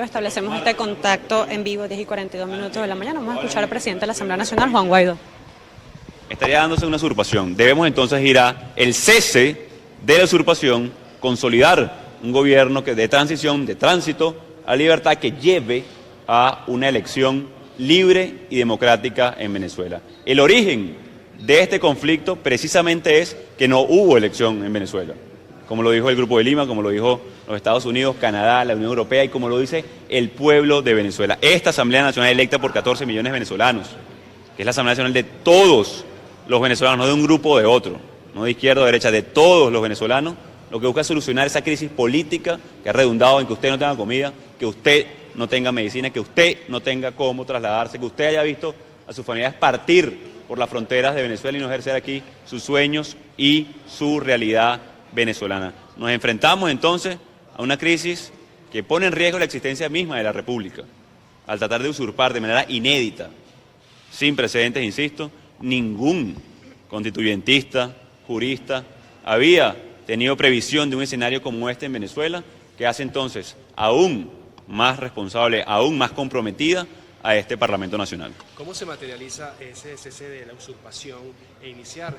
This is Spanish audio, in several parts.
Establecemos este contacto en vivo 10:42 de la mañana. Vamos a escuchar al presidente de la Asamblea Nacional, Juan Guaidó. Estaría dándose una usurpación. Debemos entonces ir a el cese de la usurpación, consolidar un gobierno que de transición, de tránsito a libertad, que lleve a una elección libre y democrática en Venezuela. El origen de este conflicto precisamente es que no hubo elección en Venezuela, como lo dijo el Grupo de Lima, como lo dijo los Estados Unidos, Canadá, la Unión Europea y como lo dice el pueblo de Venezuela. Esta Asamblea Nacional electa por 14 millones de venezolanos, que es la Asamblea Nacional de todos los venezolanos, no de un grupo o de otro, no de izquierda o de derecha, de todos los venezolanos, lo que busca es solucionar esa crisis política que ha redundado en que usted no tenga comida, que usted no tenga medicina, que usted no tenga cómo trasladarse, que usted haya visto a sus familiares partir por las fronteras de Venezuela y no ejercer aquí sus sueños y su realidad venezolana. Nos enfrentamos entonces a una crisis que pone en riesgo la existencia misma de la República, al tratar de usurpar de manera inédita, sin precedentes, insisto, ningún constituyentista, jurista, había tenido previsión de un escenario como este en Venezuela, que hace entonces aún más responsable, aún más comprometida a este Parlamento Nacional. ¿Cómo se materializa ese cese de la usurpación e iniciar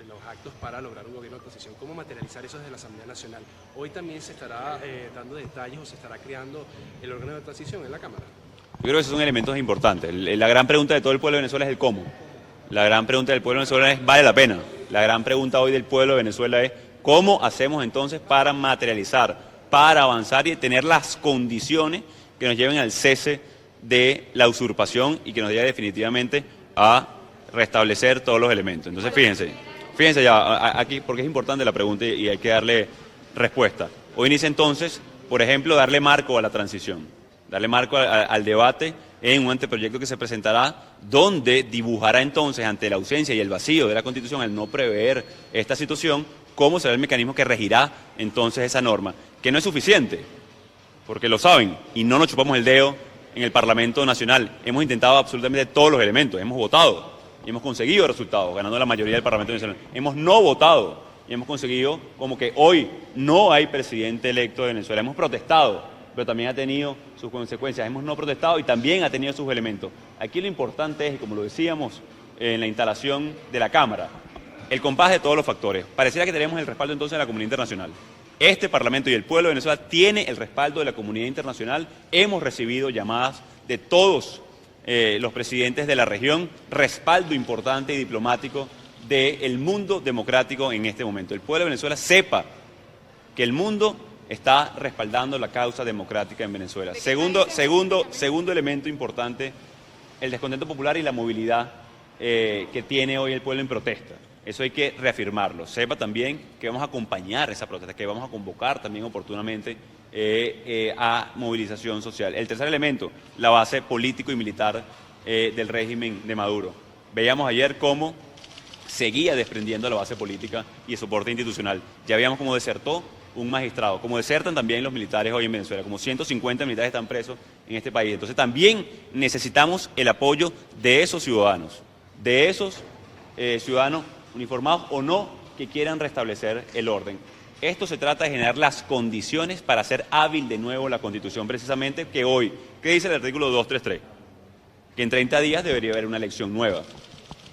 los actos para lograr un gobierno de oposición? ¿Cómo materializar eso desde la Asamblea Nacional? Hoy también se estará dando detalles o se estará creando el órgano de transición en la Cámara. Yo creo que esos son elementos importantes. La gran pregunta de todo el pueblo de Venezuela es el cómo. La gran pregunta del pueblo de Venezuela es, ¿vale la pena? La gran pregunta hoy del pueblo de Venezuela es, ¿cómo hacemos entonces para materializar, para avanzar y tener las condiciones que nos lleven al cese de la usurpación y que nos lleve definitivamente a restablecer todos los elementos? Entonces fíjense ya aquí, porque es importante la pregunta y hay que darle respuesta. Hoy inicia entonces, por ejemplo, darle marco a la transición, darle marco al debate en un anteproyecto que se presentará, donde dibujará entonces, ante la ausencia y el vacío de la Constitución, al no prever esta situación, cómo será el mecanismo que regirá entonces esa norma, que no es suficiente, porque lo saben, y no nos chupamos el dedo en el Parlamento Nacional. Hemos intentado absolutamente todos los elementos, hemos votado y hemos conseguido resultados, ganando la mayoría del Parlamento Nacional. Hemos no votado y hemos conseguido como que hoy no hay presidente electo de Venezuela. Hemos protestado, pero también ha tenido sus consecuencias. Hemos no protestado y también ha tenido sus elementos. Aquí lo importante es, como lo decíamos en la instalación de la Cámara, el compás de todos los factores. Pareciera que tenemos el respaldo entonces de la comunidad internacional. Este Parlamento y el pueblo de Venezuela tiene el respaldo de la comunidad internacional. Hemos recibido llamadas de todos los presidentes de la región, respaldo importante y diplomático del mundo democrático en este momento. El pueblo de Venezuela sepa que el mundo está respaldando la causa democrática en Venezuela. Segundo elemento importante, el descontento popular y la movilidad que tiene hoy el pueblo en protesta. Eso hay que reafirmarlo. Sepa también que vamos a acompañar esa protesta, que vamos a convocar también oportunamente a movilización social. El tercer elemento, la base político y militar del régimen de Maduro. Veíamos ayer cómo seguía desprendiendo la base política y el soporte institucional. Ya veíamos cómo desertó un magistrado, como desertan también los militares hoy en Venezuela, como 150 militares están presos en este país. Entonces también necesitamos el apoyo de esos ciudadanos, ciudadanos uniformados o no, que quieran restablecer el orden. Esto se trata de generar las condiciones para hacer hábil de nuevo la Constitución, precisamente que hoy, ¿qué dice el artículo 233? Que en 30 días debería haber una elección nueva.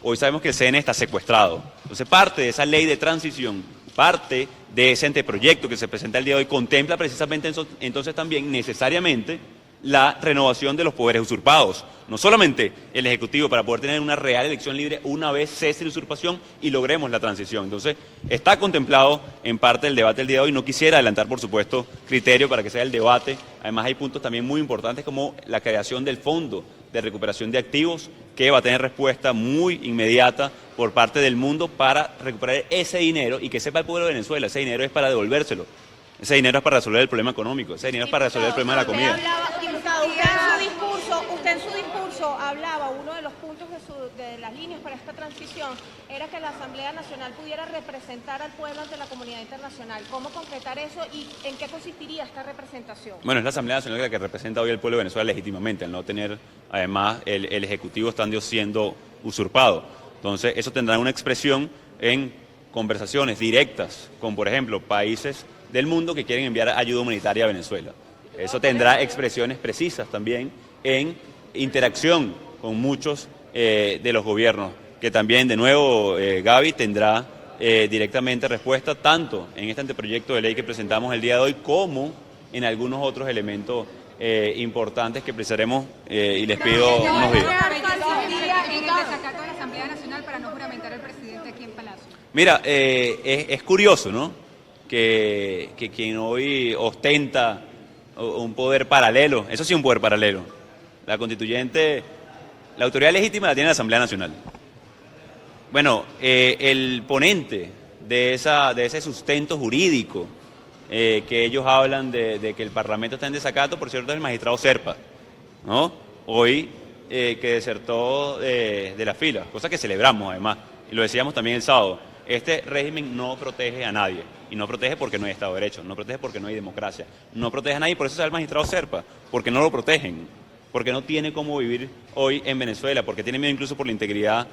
Hoy sabemos que el CNE está secuestrado. Entonces parte de esa ley de transición, parte de ese anteproyecto que se presenta el día de hoy, contempla precisamente entonces también necesariamente la renovación de los poderes usurpados. No solamente el Ejecutivo, para poder tener una real elección libre una vez cese la usurpación y logremos la transición. Entonces, está contemplado en parte del debate del día de hoy. No quisiera adelantar, por supuesto, criterio para que sea el debate. Además, hay puntos también muy importantes como la creación del Fondo de Recuperación de Activos, que va a tener respuesta muy inmediata por parte del mundo para recuperar ese dinero y que sepa el pueblo de Venezuela, ese dinero es para devolvérselo. Ese dinero es para resolver el problema económico, ese dinero es para resolver el problema de la comida. Usted en su discurso hablaba, uno de los puntos de las líneas para esta transición era que la Asamblea Nacional pudiera representar al pueblo ante la comunidad internacional. ¿Cómo concretar eso y en qué consistiría esta representación? Bueno, es la Asamblea Nacional la que representa hoy al pueblo de Venezuela legítimamente, al no tener, además, el Ejecutivo estando siendo usurpado. Entonces, eso tendrá una expresión en conversaciones directas con, por ejemplo, países del mundo que quieren enviar ayuda humanitaria a Venezuela. Eso tendrá expresiones precisas también en interacción con muchos de los gobiernos, que también, de nuevo, Gaby, tendrá directamente respuesta tanto en este anteproyecto de ley que presentamos el día de hoy como en algunos otros elementos importantes que precisaremos y les pido unos días. En el desacato de la Asamblea Nacional para no juramentar al presidente aquí en Palacio. Mira, es curioso, ¿no? Que quien hoy ostenta un poder paralelo, eso sí, un poder paralelo. La constituyente, la autoridad legítima la tiene la Asamblea Nacional. Bueno, el ponente de ese sustento jurídico que ellos hablan de que el Parlamento está en desacato, por cierto, es el magistrado Serpa, ¿no? Hoy que desertó de la fila, cosa que celebramos además, y lo decíamos también el sábado. Este régimen no protege a nadie, y no protege porque no hay Estado de Derecho, no protege porque no hay democracia, no protege a nadie, por eso sale el magistrado Serpa, porque no lo protegen, porque no tiene cómo vivir hoy en Venezuela, porque tiene miedo incluso por la integridad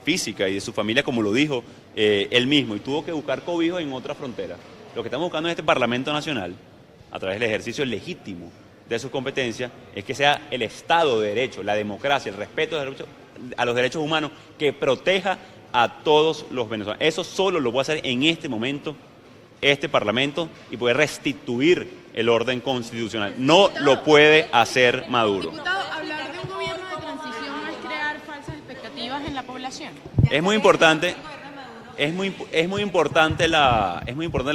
física y de su familia, como lo dijo él mismo, y tuvo que buscar cobijo en otra frontera. Lo que estamos buscando en este Parlamento Nacional, a través del ejercicio legítimo de sus competencias, es que sea el Estado de Derecho, la democracia, el respeto a los derechos humanos, que proteja a todos los venezolanos. Eso solo lo puede hacer en este momento este Parlamento y poder restituir el orden constitucional. No lo puede hacer Maduro. Diputado, hablar de un gobierno de transición no es crear falsas expectativas en la población. Es muy importante. Es muy importante la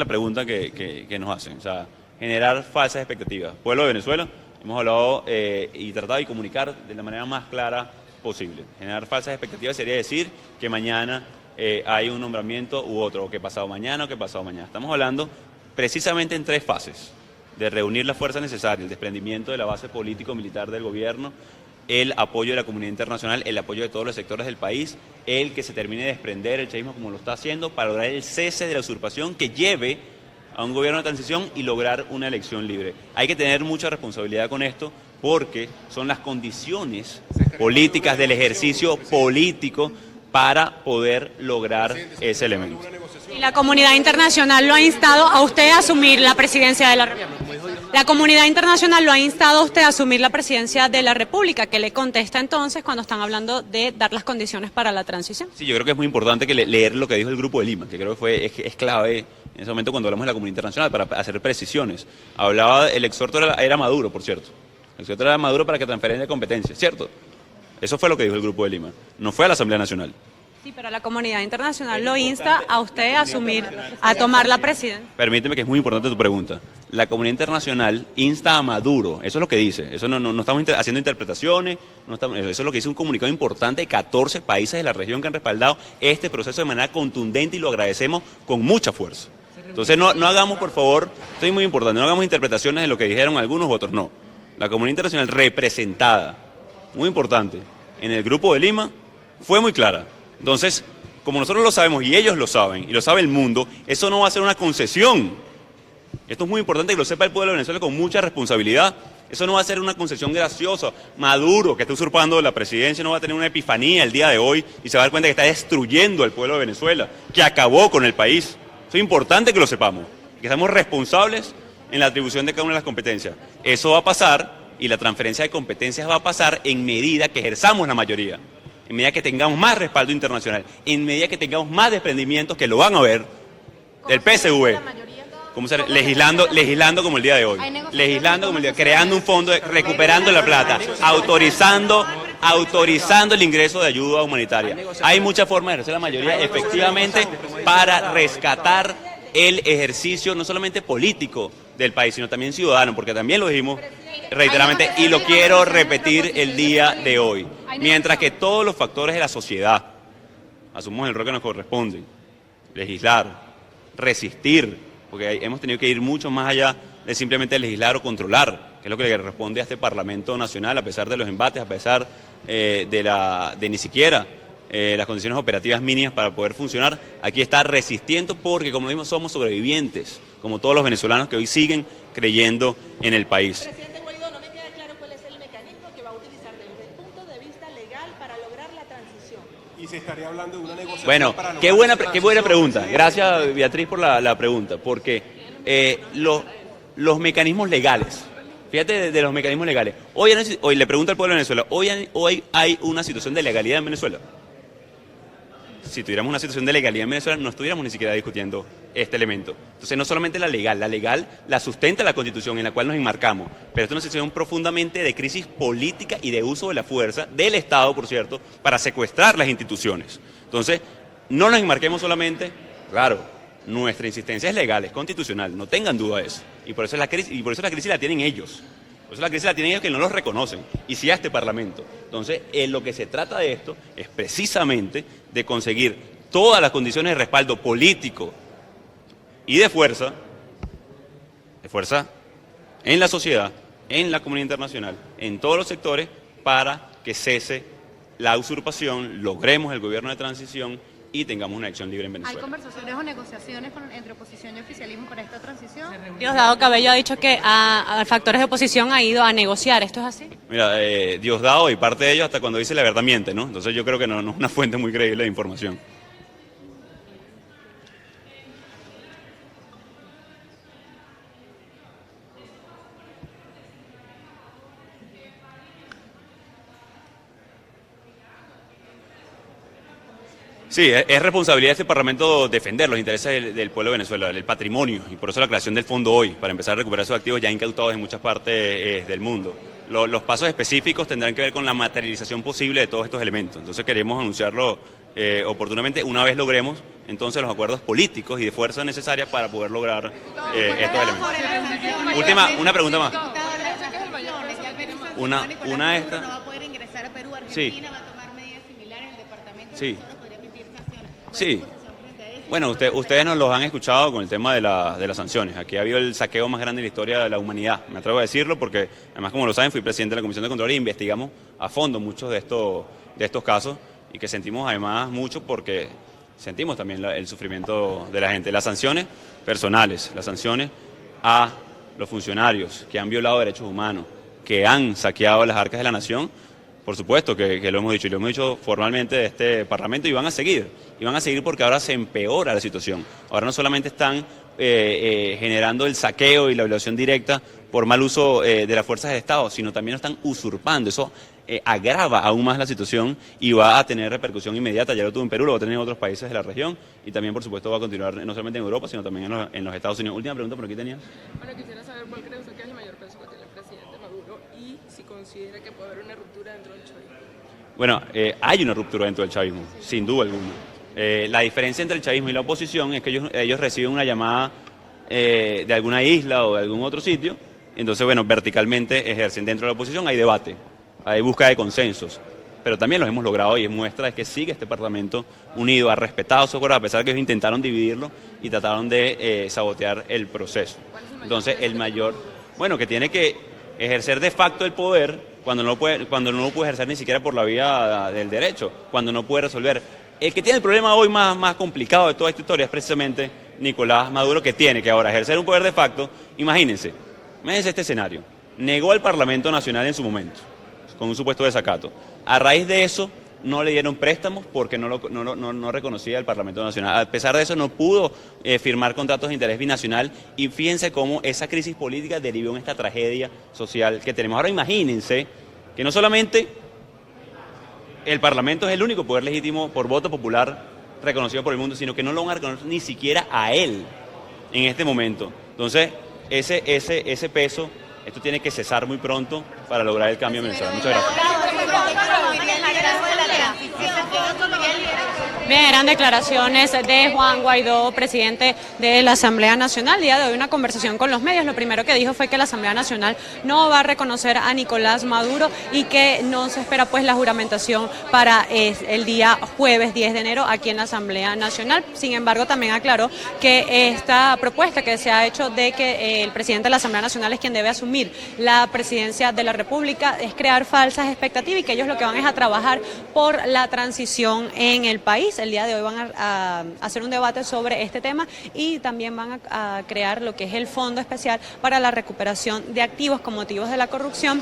pregunta que nos hacen, o sea, generar falsas expectativas. Pueblo de Venezuela, hemos hablado y tratado de comunicar de la manera más clara posible. Generar falsas expectativas sería decir que mañana hay un nombramiento u otro, o que pasado mañana o que pasado mañana. Estamos hablando precisamente en 3 fases: de reunir la fuerza necesaria, el desprendimiento de la base político-militar del gobierno, el apoyo de la comunidad internacional, el apoyo de todos los sectores del país, el que se termine de desprender el chavismo como lo está haciendo para lograr el cese de la usurpación que lleve a un gobierno de transición y lograr una elección libre. Hay que tener mucha responsabilidad con esto porque son las condiciones políticas del ejercicio político para poder lograr ese elemento. Y la comunidad internacional lo ha instado a usted a asumir la presidencia de la República. La comunidad internacional lo ha instado a usted a asumir la presidencia de la República. ¿Qué le contesta entonces cuando están hablando de dar las condiciones para la transición? Sí, yo creo que es muy importante que leer lo que dijo el Grupo de Lima, que creo que es clave en ese momento cuando hablamos de la comunidad internacional para hacer precisiones. Hablaba, el exhorto era Maduro, por cierto. El exhorto era Maduro para que transferencia de competencias, ¿cierto? Eso fue lo que dijo el Grupo de Lima. No fue a la Asamblea Nacional. Sí, pero la comunidad internacional lo insta a usted a asumir, a tomar la presidencia. Permíteme, que es muy importante tu pregunta. La comunidad internacional insta a Maduro, eso es lo que dice, eso no estamos haciendo interpretaciones, eso es lo que dice un comunicado importante de 14 países de la región que han respaldado este proceso de manera contundente y lo agradecemos con mucha fuerza. Entonces no hagamos, por favor, esto es muy importante, no hagamos interpretaciones de lo que dijeron algunos u otros, no. La comunidad internacional representada, muy importante, en el Grupo de Lima, fue muy clara. Entonces, como nosotros lo sabemos y ellos lo saben, y lo sabe el mundo, eso no va a ser una concesión. Esto es muy importante que lo sepa el pueblo de Venezuela con mucha responsabilidad. Eso no va a ser una concesión graciosa. Maduro, que está usurpando la presidencia, no va a tener una epifanía el día de hoy y se va a dar cuenta que está destruyendo al pueblo de Venezuela, que acabó con el país. Eso es importante que lo sepamos, que estamos responsables en la atribución de cada una de las competencias. Eso va a pasar y la transferencia de competencias va a pasar en medida que ejerzamos la mayoría, en medida que tengamos más respaldo internacional, en medida que tengamos más desprendimientos, que lo van a ver, del PSV, legislando como el día de hoy, legislando como el día, creando un fondo, recuperando la plata, autorizando el ingreso de ayuda humanitaria. Hay muchas formas de ejercer la mayoría, efectivamente, para rescatar el ejercicio no solamente político del país, sino también ciudadano, porque también lo dijimos reiteradamente y lo quiero repetir el día de hoy. Mientras que todos los factores de la sociedad asumimos el rol que nos corresponde, legislar, resistir, porque hemos tenido que ir mucho más allá de simplemente legislar o controlar, que es lo que le responde a este Parlamento Nacional, a pesar de los embates, a pesar de ni siquiera las condiciones operativas mínimas para poder funcionar. Aquí está resistiendo porque, como vimos, somos sobrevivientes, como todos los venezolanos que hoy siguen creyendo en el país. Presidente Guaidó, no me queda claro cuál es el mecanismo que va a utilizar desde el punto de vista legal para lograr la transición. Y se estaría hablando de una negociación. Bueno, para qué buena pregunta. Gracias, Beatriz, por la pregunta, porque los mecanismos legales. Fíjate de los mecanismos legales. Hoy le pregunto al pueblo de Venezuela, hoy hay una situación de legalidad en Venezuela. Si tuviéramos una situación de legalidad en Venezuela, no estuviéramos ni siquiera discutiendo este elemento. Entonces, no solamente la legal la sustenta la Constitución en la cual nos enmarcamos, pero esta es una situación profundamente de crisis política y de uso de la fuerza del Estado, por cierto, para secuestrar las instituciones. Entonces, no nos enmarquemos solamente, claro, nuestra insistencia es legal, es constitucional, no tengan duda de eso. Y por eso la crisis la tienen ellos. Por eso la crisis la tienen ellos que no los reconocen, y sí a este Parlamento. Entonces, lo que se trata de esto es precisamente de conseguir todas las condiciones de respaldo político y de fuerza en la sociedad, en la comunidad internacional, en todos los sectores, para que cese la usurpación, logremos el gobierno de transición y tengamos una elección libre en Venezuela. ¿Hay conversaciones o negociaciones entre oposición y oficialismo para esta transición? Diosdado Cabello ha dicho que a factores de oposición ha ido a negociar. ¿Esto es así? Mira, Diosdado y parte de ellos hasta cuando dice la verdad miente, ¿no? Entonces yo creo que no es una fuente muy creíble de información. Sí, es responsabilidad de este Parlamento defender los intereses del pueblo de Venezuela, del patrimonio, y por eso la creación del fondo hoy, para empezar a recuperar esos activos ya incautados en muchas partes del mundo. Los pasos específicos tendrán que ver con la materialización posible de todos estos elementos. Entonces queremos anunciarlo oportunamente una vez logremos entonces los acuerdos políticos y de fuerza necesarias para poder lograr estos elementos. Una pregunta más. Una de estas. No va a poder ingresar a Perú, Argentina Sí. va a tomar medidas similares, el departamento Sí. podría emitir sanciones. Sí. Bueno, ustedes nos los han escuchado con el tema de las sanciones. Aquí ha habido el saqueo más grande de la historia de la humanidad. Me atrevo a decirlo porque, además, como lo saben, fui presidente de la Comisión de Control e investigamos a fondo muchos de estos casos y que sentimos además mucho porque sentimos también el sufrimiento de la gente. Las sanciones personales, las sanciones a los funcionarios que han violado derechos humanos, que han saqueado las arcas de la nación, por supuesto que lo hemos dicho, y lo hemos dicho formalmente de este Parlamento, y van a seguir porque ahora se empeora la situación. Ahora no solamente están generando el saqueo y la violación directa por mal uso de las fuerzas de Estado, sino también lo están usurpando. Eso agrava aún más la situación y va a tener repercusión inmediata. Ya lo tuvo en Perú, lo va a tener en otros países de la región y también, por supuesto, va a continuar no solamente en Europa, sino también en los Estados Unidos. Última pregunta, por aquí tenía. Bueno, quisiera saber cuál cree usted que es el mayor peso que tiene el presidente Maduro y si considera que puede haber una ruptura dentro del chavismo. Bueno, hay una ruptura dentro del chavismo, sin duda alguna. La diferencia entre el chavismo y la oposición es que ellos reciben una llamada de alguna isla o de algún otro sitio, entonces, bueno, verticalmente ejercen. Dentro de la oposición hay debate, hay búsqueda de consensos, pero también los hemos logrado y es muestra de que sigue este Parlamento unido, ha respetado su acuerdo, a pesar de que ellos intentaron dividirlo y trataron de sabotear el proceso. Entonces, bueno, que tiene que ejercer de facto el poder cuando no lo puede ejercer ni siquiera por la vía del derecho, cuando no puede resolver. El que tiene el problema hoy más complicado de toda esta historia es precisamente Nicolás Maduro, que tiene que ahora ejercer un poder de facto. Imagínense este escenario. Negó al Parlamento Nacional en su momento, con un supuesto desacato. A raíz de eso, no le dieron préstamos porque no reconocía el Parlamento Nacional. A pesar de eso, no pudo firmar contratos de interés binacional y fíjense cómo esa crisis política derivó en esta tragedia social que tenemos. Ahora imagínense que no solamente el Parlamento es el único poder legítimo por voto popular reconocido por el mundo, sino que no lo van a reconocer ni siquiera a él en este momento. Entonces, ese peso, esto tiene que cesar muy pronto para lograr el cambio en Venezuela. Muchas gracias. Bien, eran declaraciones de Juan Guaidó, presidente de la Asamblea Nacional. El día de hoy una conversación con los medios. Lo primero que dijo fue que la Asamblea Nacional no va a reconocer a Nicolás Maduro y que no se espera pues la juramentación para el día jueves 10 de enero aquí en la Asamblea Nacional. Sin embargo, también aclaró que esta propuesta que se ha hecho de que el presidente de la Asamblea Nacional es quien debe asumir la presidencia de la República es crear falsas expectativas y que ellos lo que van es a trabajar por la transición en el país. El día de hoy van a hacer un debate sobre este tema y también van a crear lo que es el Fondo Especial para la Recuperación de Activos con motivos de la corrupción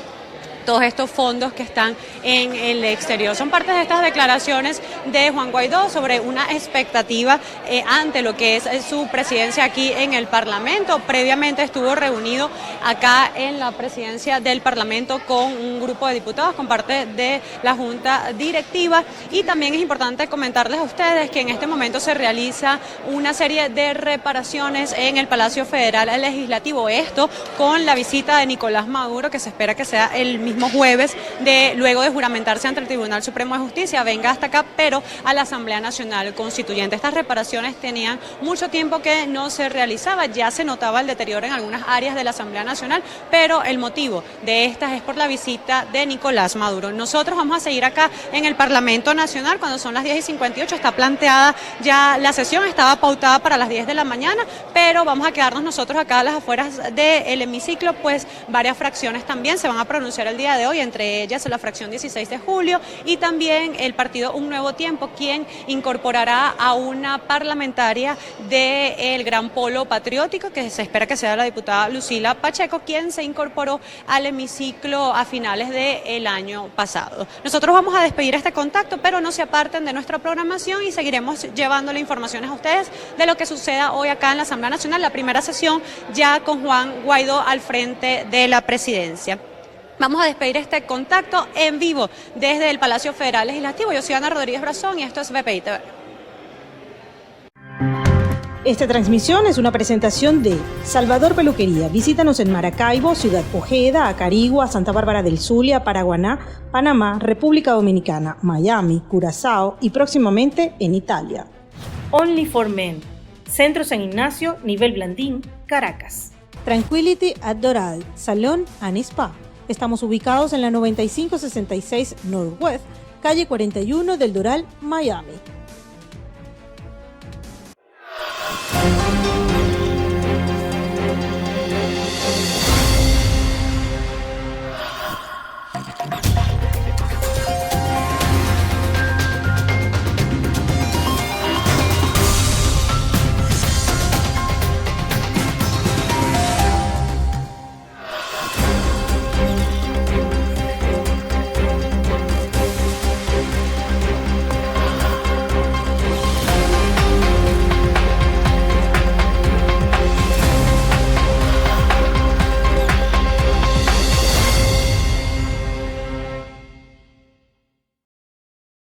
todos estos fondos que están en el exterior. Son parte de estas declaraciones de Juan Guaidó sobre una expectativa ante lo que es su presidencia aquí en el Parlamento. Previamente estuvo reunido acá en la presidencia del Parlamento con un grupo de diputados, con parte de la Junta Directiva, y también es importante comentarles a ustedes que en este momento se realiza una serie de reparaciones en el Palacio Federal Legislativo, esto con la visita de Nicolás Maduro, que se espera que sea el mismo jueves, luego de juramentarse ante el Tribunal Supremo de Justicia, venga hasta acá, pero a la Asamblea Nacional Constituyente. Estas reparaciones tenían mucho tiempo que no se realizaba, ya se notaba el deterioro en algunas áreas de la Asamblea Nacional, pero el motivo de estas es por la visita de Nicolás Maduro. Nosotros vamos a seguir acá en el Parlamento Nacional cuando son las 10:58, está planteada ya la sesión, estaba pautada para las 10 de la mañana, pero vamos a quedarnos nosotros acá a las afueras del hemiciclo, pues varias fracciones también se van a pronunciar el día de hoy, entre ellas la fracción 16 de julio y también el partido Un Nuevo Tiempo, quien incorporará a una parlamentaria del Gran Polo Patriótico, que se espera que sea la diputada Lucila Pacheco, quien se incorporó al hemiciclo a finales del año pasado. Nosotros vamos a despedir este contacto, pero no se aparten de nuestra programación y seguiremos llevándole informaciones a ustedes de lo que suceda hoy acá en la Asamblea Nacional, la primera sesión ya con Juan Guaidó al frente de la presidencia. Vamos a despedir este contacto en vivo desde el Palacio Federal Legislativo. Yo soy Ana Rodríguez Brazón y esto es BPI TV. Esta transmisión es una presentación de Salvador Peluquería. Visítanos en Maracaibo, Ciudad Ojeda, Acarigua, Santa Bárbara del Zulia, Paraguaná, Panamá, República Dominicana, Miami, Curazao y próximamente en Italia. Only for Men. Centro San Ignacio, Nivel Blandín, Caracas. Tranquility at Doral, Salón and Spa. Estamos ubicados en la 9566 Northwest, calle 41 del Doral, Miami.